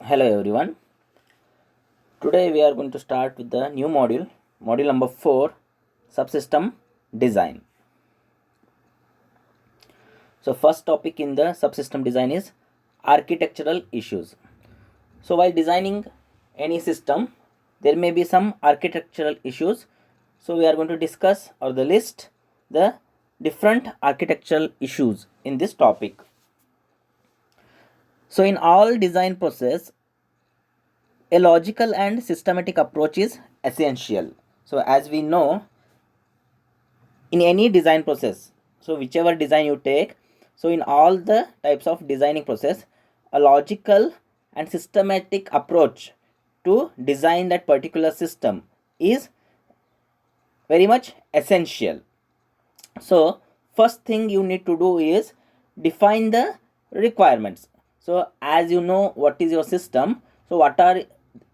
Hello everyone. Today we are going to start with the new module number 4, subsystem design. So first topic in the subsystem design is architectural issues. So while designing any system, there may be some architectural issues. So we are going to discuss or the list the different architectural issues in this topic. So in all design process, a logical and systematic approach is essential. So as we know, in any design process, so whichever design you take, so in all the types of designing process, a logical and systematic approach to design that particular system is very much essential. So first thing you need to do is define the requirements. So as you know what is your system, so what are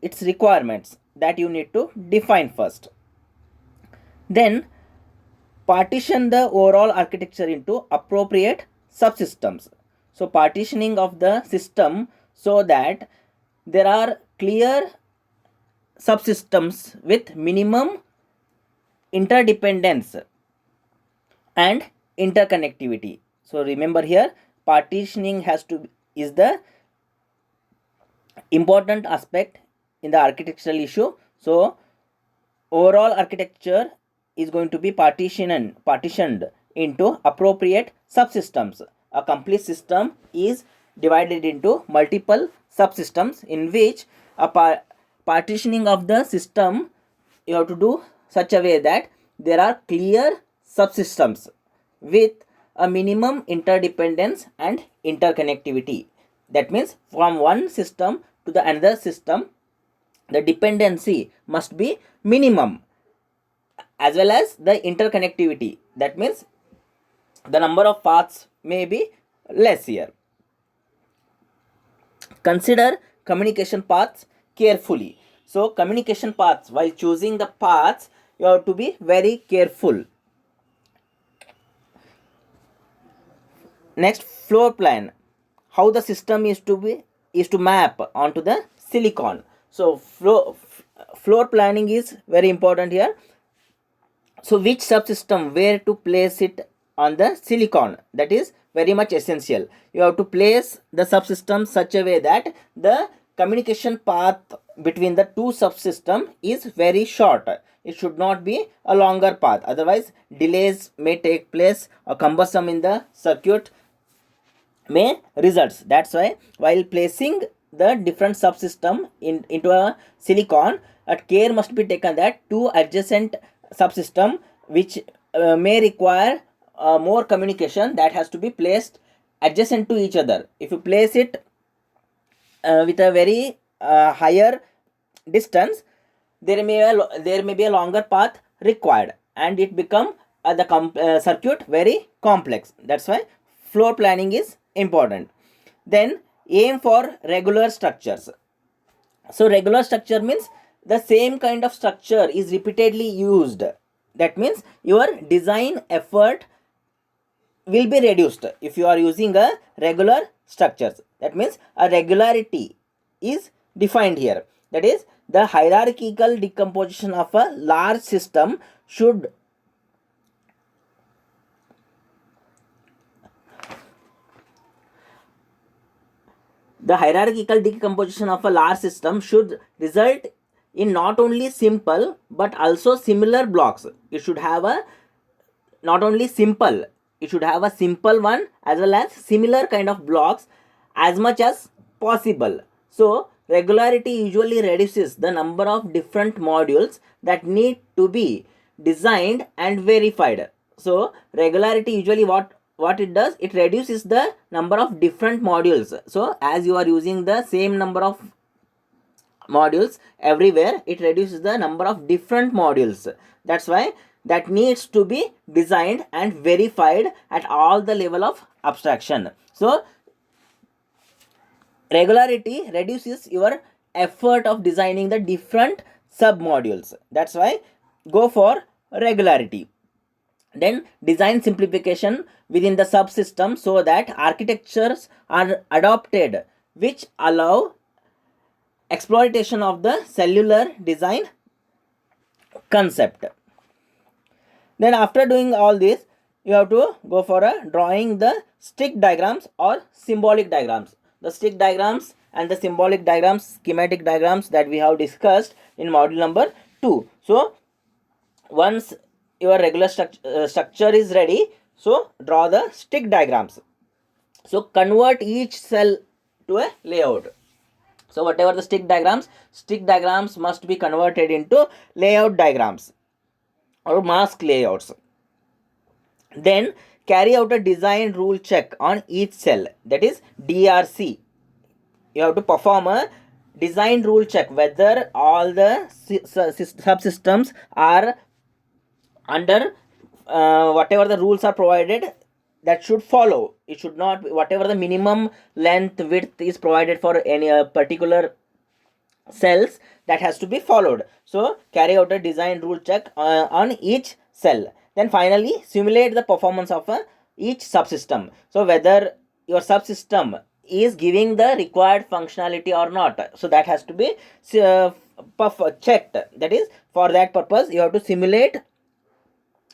its requirements, that you need to define first. Then partition the overall architecture into appropriate subsystems. So partitioning of the system so that there are clear subsystems with minimum interdependence and interconnectivity. So remember here, partitioning is the important aspect in the architectural issue. So overall architecture is going to be partitioned into appropriate subsystems. A complete system is divided into multiple subsystems, in which a partitioning of the system you have to do such a way that there are clear subsystems with a minimum interdependence and interconnectivity. That means from one system to the another system, the dependency must be minimum, as well as the interconnectivity. That means the number of paths may be less here. Consider communication paths carefully. So communication paths, while choosing the paths, you have to be very careful. Next, floor plan, how the system is to map onto the silicon. So floor planning is very important here. So which subsystem, where to place it on the silicon, that is very much essential. You have to place the subsystem such a way that the communication path between the two subsystem is very short. It should not be a longer path, otherwise delays may take place or cumbersome in the circuit may results. That's why while placing the different subsystem into a silicon, a care must be taken that two adjacent subsystem which may require more communication, that has to be placed adjacent to each other. If you place it with a very higher distance, there may be a longer path required, and it become the circuit very complex. That's why floor planning is important. Then aim for regular structures. So regular structure means the same kind of structure is repeatedly used. That means your design effort will be reduced if you are using a regular structures. That means a regularity is defined here. That is, the hierarchical decomposition of a large system should result in not only simple but also similar blocks. It should have a not only simple, it should have a simple one as well as similar kind of blocks as much as possible. So regularity usually reduces the number of different modules that need to be designed and verified. So regularity usually what it does, it reduces the number of different modules. So as you are using the same number of modules everywhere, it reduces the number of different modules. That's why that needs to be designed and verified at all the level of abstraction. So regularity reduces your effort of designing the different sub modules. That's why go for regularity. Then design simplification within the subsystem so that architectures are adopted which allow exploitation of the cellular design concept. Then after doing all this, you have to go for a drawing the stick diagrams or symbolic diagrams. The stick diagrams and the symbolic diagrams, schematic diagrams that we have discussed in module number 2. So once your regular structure is ready, so draw the stick diagrams. So convert each cell to a layout. So whatever the stick diagrams must be converted into layout diagrams or mask layouts. Then carry out a design rule check on each cell, that is DRC. You have to perform a design rule check whether all the subsystems are under whatever the rules are provided, that should follow. It should not be whatever the minimum length width is provided for any particular cells, that has to be followed. So carry out a design rule check on each cell. Then finally simulate the performance of each subsystem. So whether your subsystem is giving the required functionality or not, so that has to be checked. That is, for that purpose you have to simulate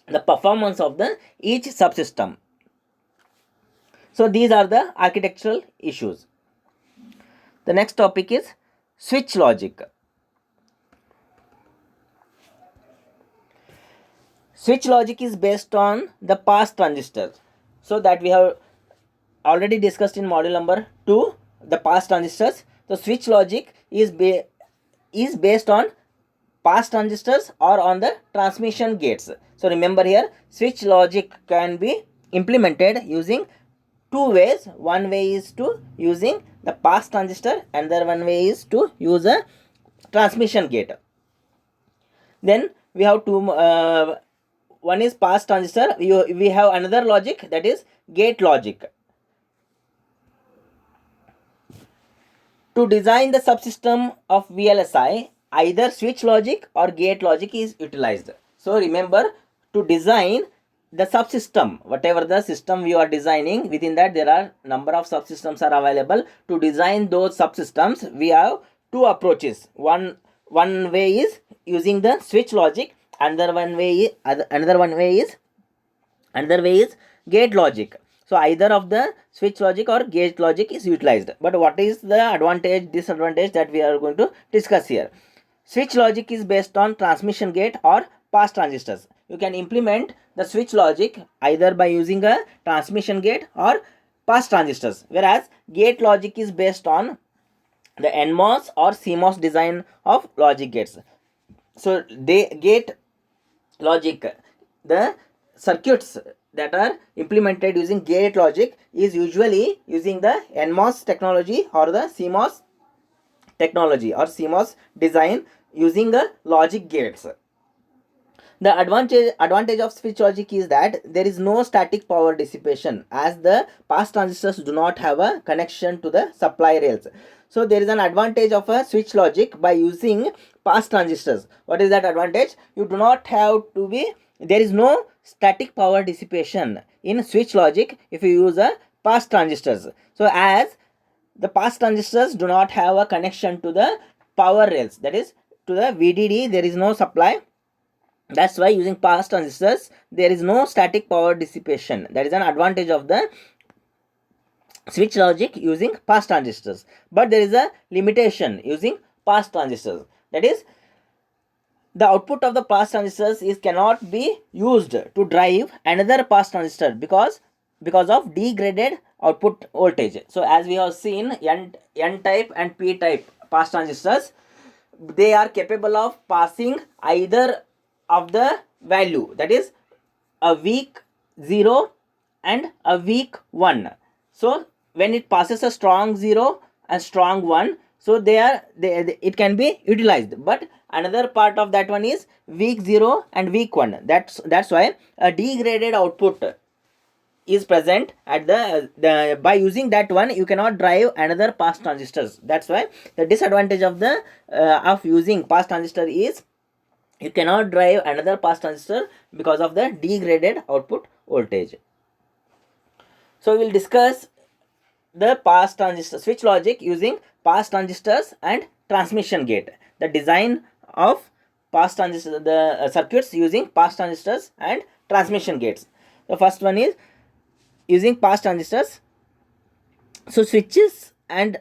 the performance of the each subsystem. So these are the architectural issues. The next topic is switch logic. Switch logic is based on the pass transistors. So that we have already discussed in module number 2, the pass transistors. So switch logic is based on pass transistors or on the transmission gates. So remember here, switch logic can be implemented using two ways. One way is to using the pass transistor, and the one way is to use a transmission gate. Then we have two, one is pass transistor. We have another logic, that is gate logic. To design the subsystem of VLSI, either switch logic or gate logic is utilized. So remember, to design the subsystem, whatever the system you are designing, within that there are number of subsystems are available. To design those subsystems, we have two approaches. One way is using the switch logic, another way is gate logic. So either of the switch logic or gate logic is utilized. But what is the advantage, disadvantage that we are going to discuss here? Switch logic is based on transmission gate or pass transistors. You can implement the switch logic either by using a transmission gate or pass transistors, whereas gate logic is based on the NMOS or CMOS design of logic gates. So gate logic, the circuits that are implemented using gate logic is usually using the NMOS technology or the CMOS technology or CMOS design using the logic gates. The advantage of switch logic is that there is no static power dissipation, as the pass transistors do not have a connection to the supply rails. So there is an advantage of a switch logic by using pass transistors. What is that advantage? You do not have to be, there is no static power dissipation in switch logic if you use a pass transistors. So as the pass transistors do not have a connection to the power rails, that is to the VDD, there is no supply. That's why using pass transistors there is no static power dissipation. That is an advantage of the switch logic using pass transistors. But there is a limitation using pass transistors, that is the output of the pass transistors cannot be used to drive another pass transistor because of degraded output voltage. So as we have seen, N type and P type pass transistors, they are capable of passing either of the value, that is a weak 0 and a weak 1. So when it passes a strong 0 and strong 1, so it can be utilized. But another part of that one is weak 0 and weak 1. That's why a degraded output is present at the by using that one you cannot drive another pass transistors. That's why the disadvantage of the of using pass transistor is you cannot drive another pass transistor because of the degraded output voltage. So we will discuss the pass transistor switch logic using pass transistors and transmission gate. The design of pass transistor, the circuits using pass transistors and transmission gates. The first one is using pass transistors. So switches and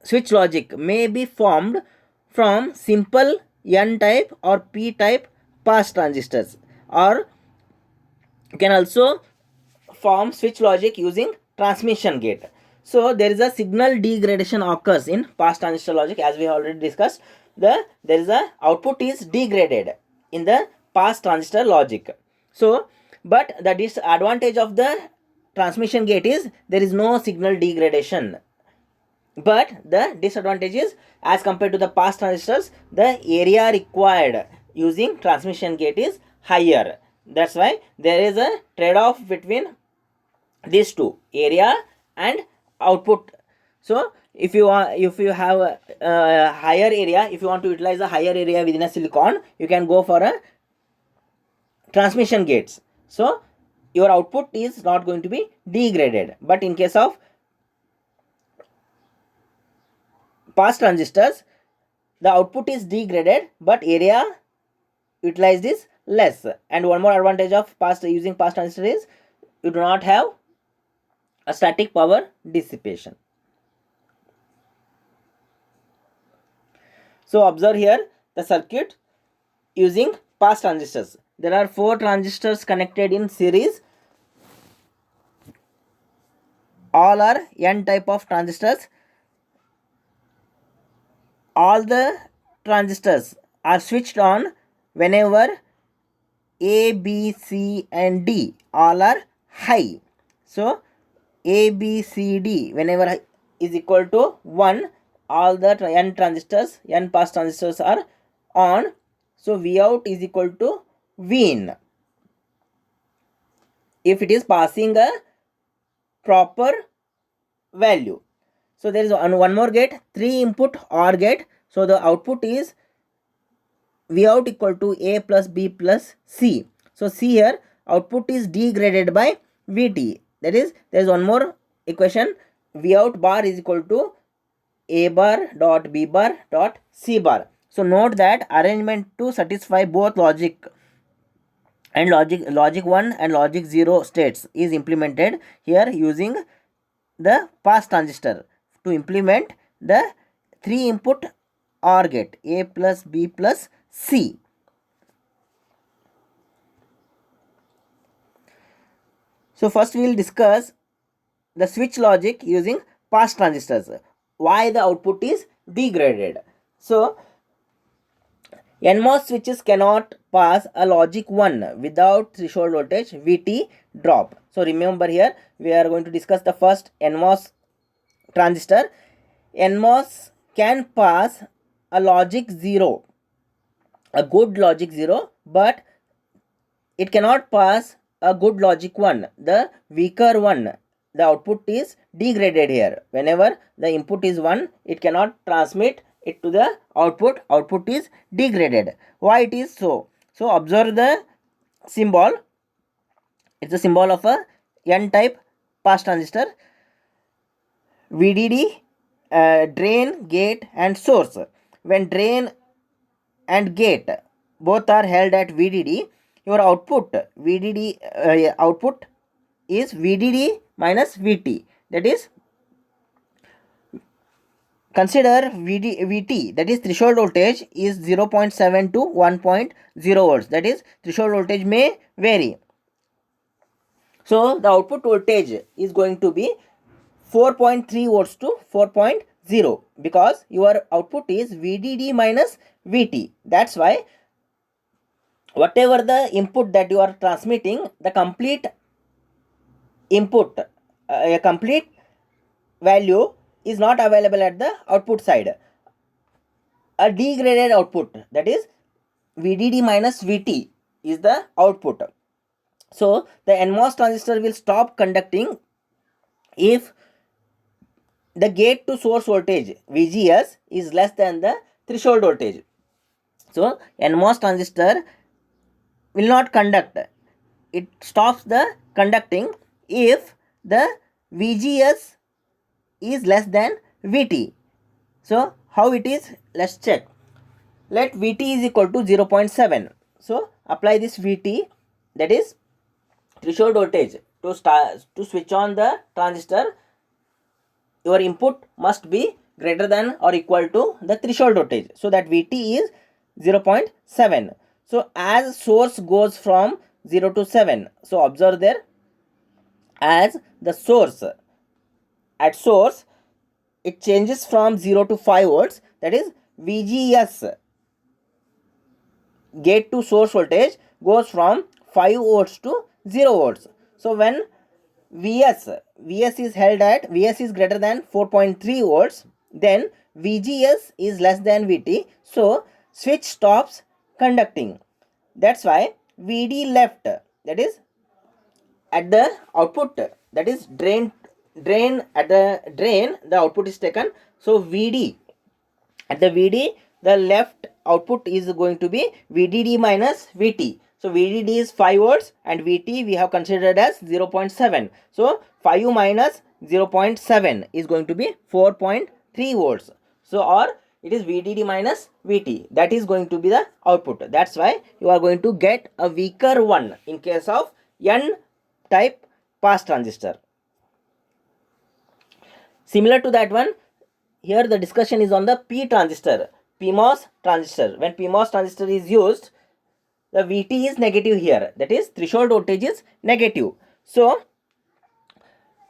switch logic may be formed from simple N type or P type pass transistors, or you can also form switch logic using transmission gate. So there is a signal degradation occurs in pass transistor logic, as we already discussed. There is a output is degraded in the pass transistor logic. So but the disadvantage of the transmission gate is there is no signal degradation. But the disadvantage is, as compared to the pass transistors, the area required using transmission gate is higher. That's why there is a trade-off between these two, area and output. So if you have a higher area, if you want to utilize a higher area within a silicon, you can go for a transmission gates. So your output is not going to be degraded. But in case of pass transistors, the output is degraded but area utilized is less. And one more advantage of using pass transistor is you do not have a static power dissipation. So observe here the circuit using pass transistors. There are 4 transistors connected in series. All are N type of transistors. All the transistors are switched on whenever A, B, C and D all are high. So A, B, C, D whenever is equal to 1, all the N transistors, N pass transistors are on. So V out is equal to V in if it is passing a proper value. So there is one more gate, 3 input OR gate. So the output is V out equal to A plus B plus C. So see here, output is degraded by Vt. That is, there is one more equation, V out bar is equal to A bar dot B bar dot C bar. So note that arrangement to satisfy both logic and logic 1 and logic 0 states is implemented here using the pass transistor to implement the 3 input OR gate A plus B plus C. So first we will discuss the switch logic using pass transistors. Why the output is degraded? So NMOS switches cannot pass a logic 1 without threshold voltage Vt drop. So remember here we are going to discuss the first NMOS transistor. NMOS can pass a logic 0, a good logic 0, but it cannot pass a good logic 1, the weaker one. The output is degraded here. Whenever the input is 1, it cannot transmit it to the output. Output is degraded. Why it is so? So observe the symbol. It's a symbol of a N type pass transistor. VDD, drain, gate and source. When drain and gate both are held at VDD, your output output is VDD minus VT. That is, consider VT, that is threshold voltage is 0.7 to 1.0 volts. That is, threshold voltage may vary. So the output voltage is going to be 4.3 volts to 4.0 because your output is VDD minus VT. That's why whatever the input that you are transmitting, the complete input, a complete value is not available at the output side. A degraded output, that is VDD minus VT, is the output. So the NMOS transistor will stop conducting if the gate to source voltage VGS is less than the threshold voltage. So NMOS transistor will not conduct. It stops the conducting if the VGS is less than VT. So how it is, let's check. Let Vt is equal to 0.7. So apply this Vt, that is threshold voltage. To switch on the transistor, your input must be greater than or equal to the threshold voltage. So that Vt is 0.7. So as source goes from 0 to 7, so observe there, as the source, at source it changes from 0 to 5 volts, that is VGS, gate to source voltage, goes from 5 volts to 0 volts. So when Vs is held at, Vs is greater than 4.3 volts, then Vgs is less than Vt, so switch stops conducting. That's why Vd left, that is at the output, that is drain at the drain, the output is taken. So Vd, at the Vd, the left output is going to be Vdd minus Vt. So Vdd is 5 volts and Vt we have considered as 0.7. So 5 minus 0.7 is going to be 4.3 volts. So or it is Vdd minus Vt, that is going to be the output. That's why you are going to get a weaker one in case of N type pass transistor. Similar to that one, here the discussion is on the P transistor, PMOS transistor. When PMOS transistor is used, the Vt is negative here, that is threshold voltage is negative. So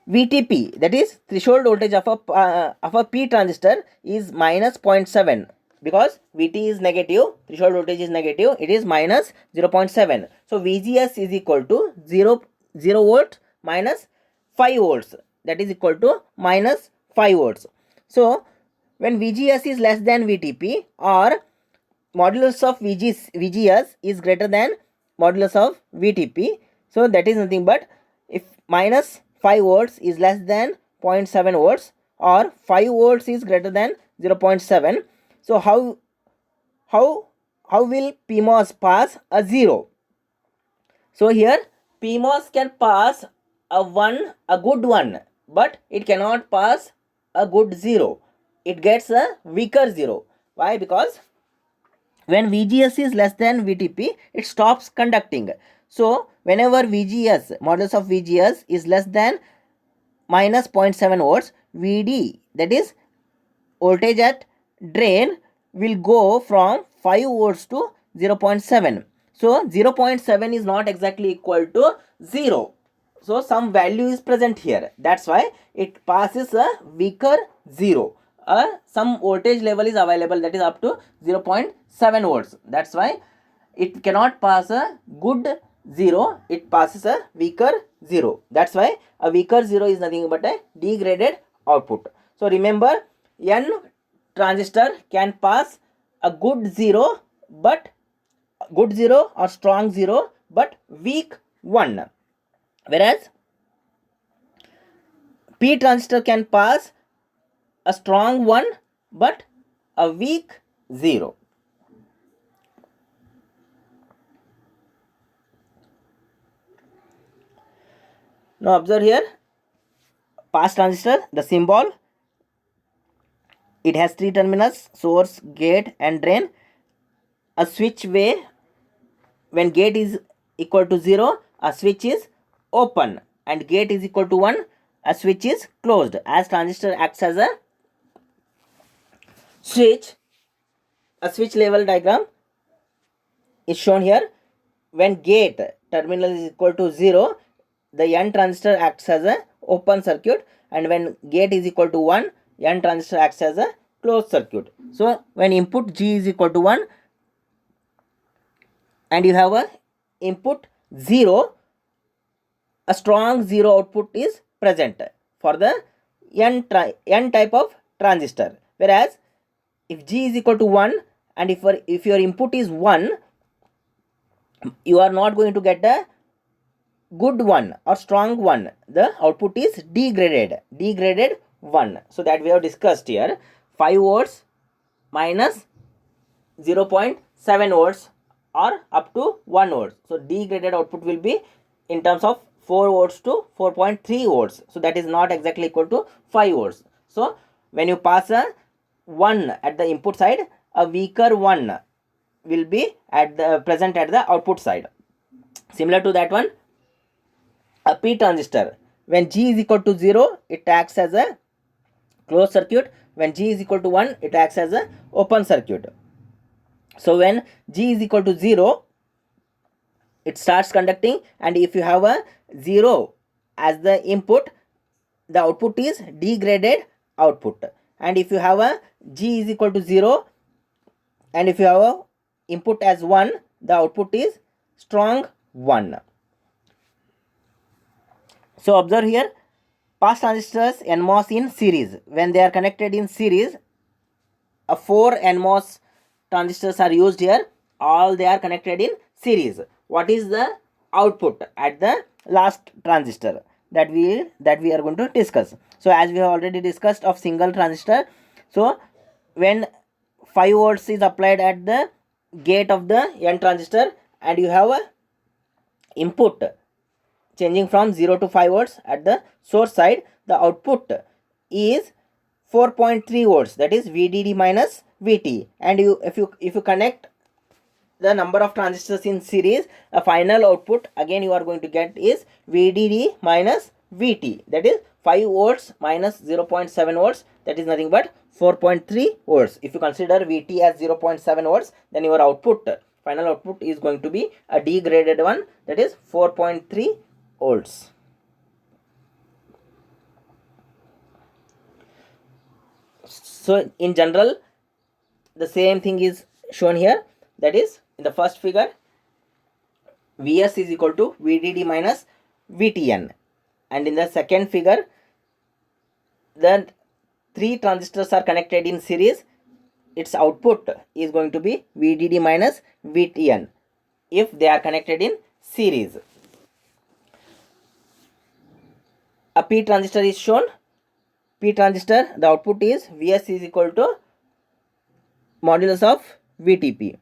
VTP, that is threshold voltage of a P transistor, is minus 0.7, because Vt is negative, threshold voltage is negative, it is minus 0.7. So VGS is equal to 0 volt minus 5 volts, that is equal to minus 5 volts. So when VGS is less than VTP, or modulus of VGS is greater than modulus of VTP, so that is nothing but, if minus 5 volts is less than 0.7 volts or 5 volts is greater than 0.7, so how will PMOS pass a 0? So here PMOS can pass a good one, but it cannot pass a good 0. It gets a weaker 0. Why? Because when VGS is less than VTP, it stops conducting. So whenever VGS, modulus of VGS is less than minus 0.7 volts, Vd, that is voltage at drain, will go from 5 volts to 0.7. So 0.7 is not exactly equal to 0. So some value is present here. That's why it passes a weaker 0. Some voltage level is available, that is up to 0.7 volts. That's why it cannot pass a good 0, it passes a weaker 0. That's why a weaker 0 is nothing but a degraded output. So remember, N transistor can pass a good 0, but good 0 or strong 0, but weak 1. Whereas P transistor can pass a strong 1 but a weak 0. Now observe here, pass transistor, the symbol, it has 3 terminals, source, gate and drain. A switch way, when gate is equal to 0, a switch is open, and gate is equal to 1, a switch is closed. As transistor acts as a switch, a switch level diagram is shown here. When gate terminal is equal to 0, the N transistor acts as a open circuit, and when gate is equal to 1, N transistor acts as a closed circuit. So when input G is equal to 1 and you have a input 0, a strong 0 output is present for the N type of transistor. Whereas if G is equal to 1 and if your input is 1, you are not going to get a good one or strong one. The output is degraded 1. So that we have discussed here. 5 volts minus 0.7 volts or up to 1 volt. So degraded output will be in terms of 4 volts to 4.3 volts. So that is not exactly equal to 5 volts. So when you pass a one at the input side, a weaker one will be at the present at the output side. Similar to that one, a p transistor, when G is equal to 0, it acts as a closed circuit. When G is equal to 1, it acts as a open circuit. So when G is equal to 0, it starts conducting, and if you have a 0 as the input, the output is degraded output. And if you have a G is equal to 0, and if you have a input as 1, the output is strong 1. So observe here, pass transistors NMOS in series. When they are connected in series, 4 NMOS transistors are used here. All they are connected in series. What is the output at the last transistor that we are going to discuss? So as we have already discussed of single transistor, so when 5 volts is applied at the gate of the N transistor, and you have a input changing from 0 to 5 volts at the source side, the output is 4.3 volts, that is VDD minus VT. And if you connect the number of transistors in series, a final output again you are going to get is VDD minus VT, that is 5 volts minus 0.7 volts, that is nothing but 4.3 volts. If you consider VT as 0.7 volts, then your output, final output, is going to be a degraded one, that is 4.3 volts. So in general, the same thing is shown here, that is in the first figure, Vs is equal to VDD minus VTN, and in the second figure, the 3 transistors are connected in series, its output is going to be VDD minus VTN if they are connected in series. A P transistor is shown. P transistor, the output is Vs is equal to modulus of VTP.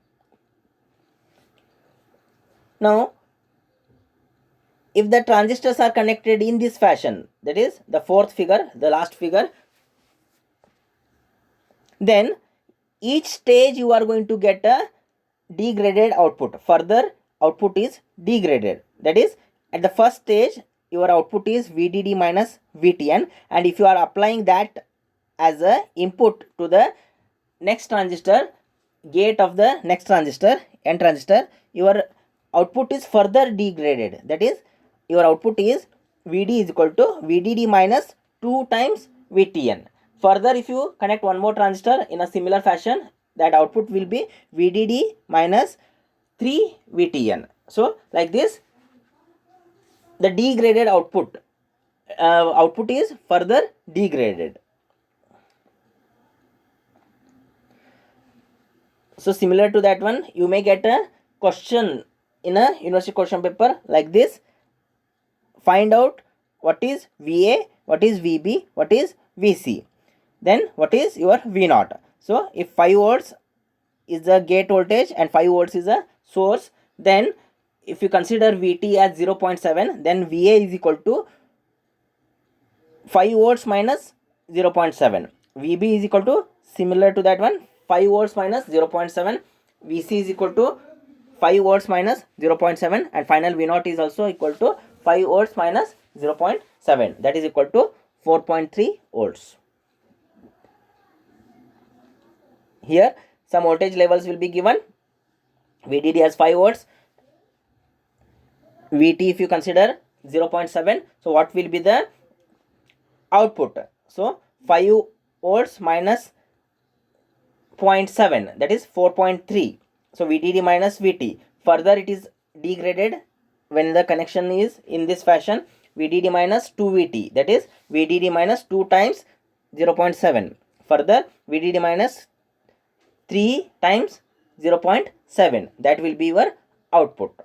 Now, if the transistors are connected in this fashion, that is the fourth figure, the last figure, then each stage you are going to get a degraded output. Further output is degraded. That is, at the first stage, your output is VDD minus VTN, and if you are applying that as a input to the next transistor, gate of the next transistor, N transistor, your output is further degraded. That is, your output is VD is equal to VDD minus 2 times VTN. Further, if you connect one more transistor in a similar fashion, that output will be VDD minus 3 VTN. So like this, the degraded output is further degraded. So similar to that one, you may get a question in a university question paper like this. Find out what is VA, what is VB, what is VC, then what is your V0. So if 5 volts is the gate voltage and 5 volts is a source, then if you consider VT as 0.7, then VA is equal to 5 volts minus 0.7. VB is equal to, similar to that one, 5 volts minus 0.7. VC is equal to 5 volts minus 0.7, and final V0 is also equal to 5 volts minus 0.7, that is equal to 4.3 volts. Here some voltage levels will be given. VDD as 5 volts, VT if you consider 0.7, so what will be the output? So 5 volts minus 0.7, that is 4.3. So VDD minus VT. Further it is degraded when the connection is in this fashion, VDD minus 2VT, that is VDD minus 2 times 0.7. Further VDD minus 3 times 0.7, that will be your output.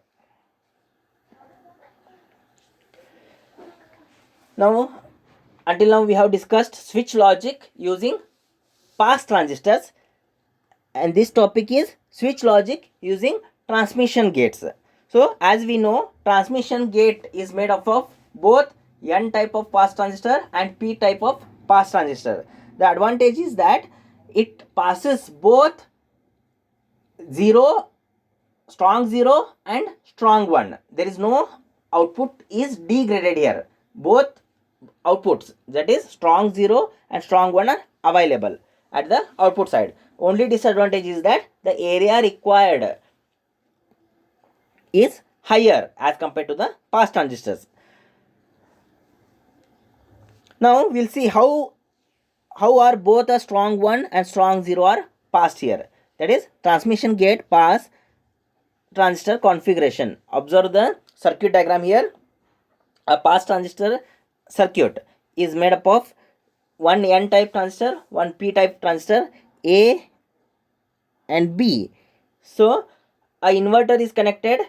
Now, until now we have discussed switch logic using pass transistors, and this topic is switch logic using transmission gates. So as we know, transmission gate is made up of both N type of pass transistor and P type of pass transistor. The advantage is that it passes both strong 0 and strong 1. There is no output is degraded here. Both outputs, that is strong 0 and strong 1, are available at the output side. Only disadvantage is that the area required is higher as compared to the pass transistors. Now we'll see how are both a strong 1 and strong 0 are passed here. That is transmission gate pass transistor configuration. Observe the circuit diagram here. A pass transistor circuit is made up of one N type transistor, one P type transistor, A and B. So a inverter is connected,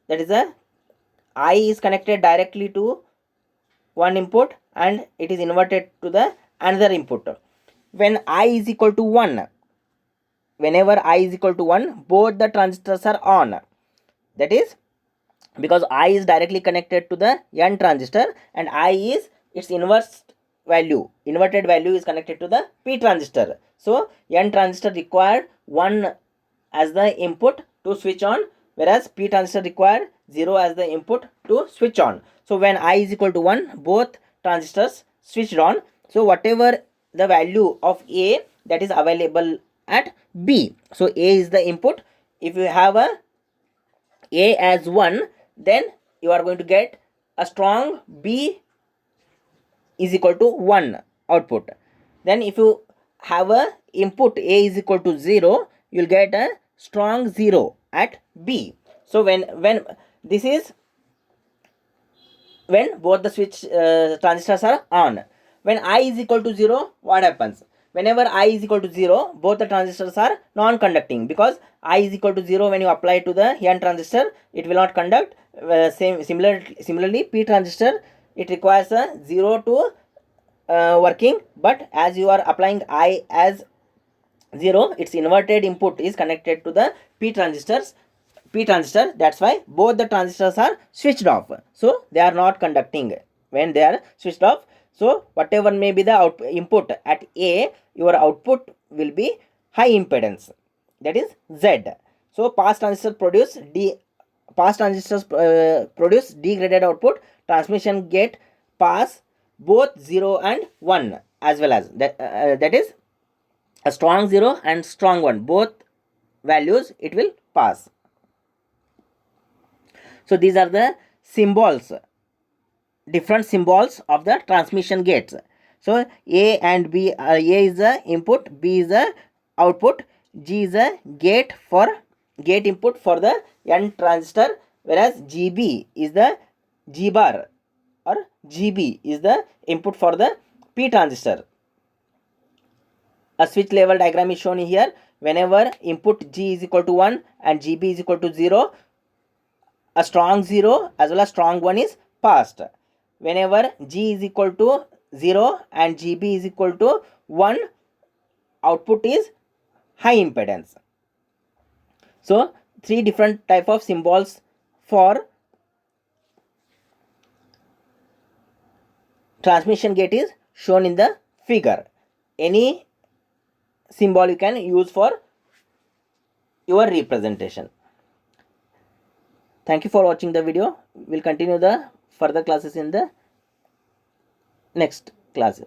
that is a I is connected directly to one input and it is inverted to the another input. When I is equal to 1, whenever I is equal to 1, both the transistors are on. That is because I is directly connected to the N transistor and I is its inverted value is connected to the P transistor. So N transistor required 1 as the input to switch on, whereas P transistor required 0 as the input to switch on. So when I is equal to 1, both transistors switched on. So whatever the value of A, that is available at B. So A is the input. If you have A as 1, then you are going to get a strong B is equal to 1 output. Then if you have a input A is equal to 0, you will get a strong 0 at B. So when this is when both the switch transistors are on. When I is equal to 0, what happens? Whenever I is equal to 0, both the transistors are non-conducting, because I is equal to 0, when you apply to the N transistor, it will not conduct. Similarly, P transistor, it requires a 0 to working, but as you are applying I as 0, its inverted input is connected to the P transistor. That's why both the transistors are switched off, so they are not conducting when they are switched off. So whatever may be the input at A, your output will be high impedance, that is Z. So pass transistors produce degraded output. Transmission gate pass both 0 and 1 as well as that is a strong 0 and strong 1, both values it will pass. So these are the symbols, different symbols of the transmission gates. So A and B, A is the input, B is the output, G is the gate input for the N transistor, whereas GB is the G bar or GB is the input for the P transistor. A switch level diagram is shown here. Whenever input G is equal to 1 and GB is equal to 0, a strong 0 as well as strong 1 is passed. Whenever G is equal to 0 and GB is equal to 1, output is high impedance. So 3 different type of symbols for transmission gate is shown in the figure. Any symbol you can use for your representation. Thank you for watching the video. We'll continue the further classes in the next classes.